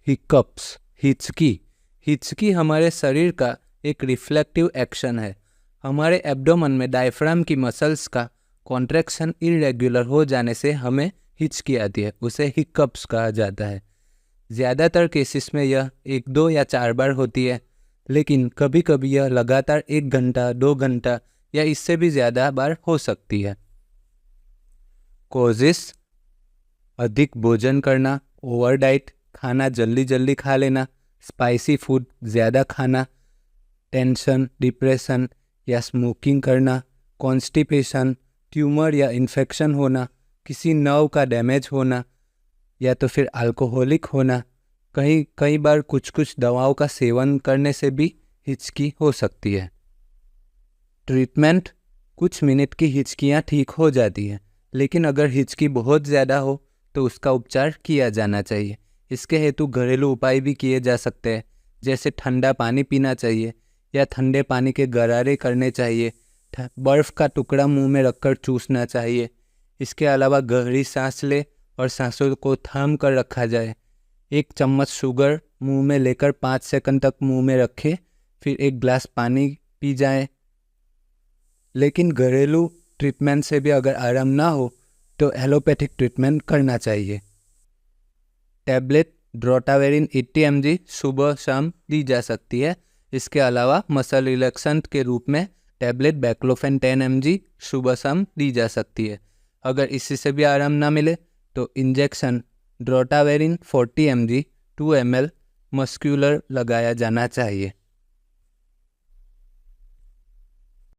Hiccups, हिचकी। हिचकी हमारे शरीर का एक रिफ्लेक्टिव एक्शन है। हमारे एब्डोमेन में डायफ्राम की मसल्स का कॉन्ट्रैक्शन इरेगुलर हो जाने से हमें हिचकी आती है, उसे हिकअप्स कहा जाता है। ज़्यादातर केसेस में यह 1, 2 या 4 बार होती है, लेकिन कभी कभी यह लगातार 1 घंटा, 2 घंटा या इससे भी ज़्यादा बार हो सकती है। कॉजेस: अधिक भोजन करना, ओवर डाइट, खाना जल्दी जल्दी खा लेना, स्पाइसी फूड ज़्यादा खाना, टेंशन, डिप्रेशन या स्मोकिंग करना, कॉन्स्टिपेशन, ट्यूमर या इन्फेक्शन होना, किसी नर्व का डैमेज होना या तो फिर अल्कोहलिक होना। कई बार कुछ दवाओं का सेवन करने से भी हिचकी हो सकती है। ट्रीटमेंट: कुछ मिनट की हिचकियाँ ठीक हो जाती हैं, लेकिन अगर हिचकी बहुत ज़्यादा हो तो उसका उपचार किया जाना चाहिए। इसके हेतु घरेलू उपाय भी किए जा सकते हैं, जैसे ठंडा पानी पीना चाहिए या ठंडे पानी के गरारे करने चाहिए, बर्फ़ का टुकड़ा मुंह में रखकर चूसना चाहिए। इसके अलावा गहरी सांस ले और सांसों को थाम कर रखा जाए। 1 चम्मच शुगर मुंह में लेकर 5 सेकंड तक मुंह में रखें, फिर 1 गिलास पानी पी जाए। लेकिन घरेलू ट्रीटमेंट से भी अगर आराम ना हो तो एलोपैथिक ट्रीटमेंट करना चाहिए। टैबलेट ड्रोटावेरिन 80 mg सुबह शाम दी जा सकती है। इसके अलावा मसल रिलैक्सेंट के रूप में टैबलेट बैक्लोफेन 10 mg सुबह शाम दी जा सकती है। अगर इसी से भी आराम ना मिले तो injection drotaverine 40 mg 2 ml muscular लगाया जाना चाहिए।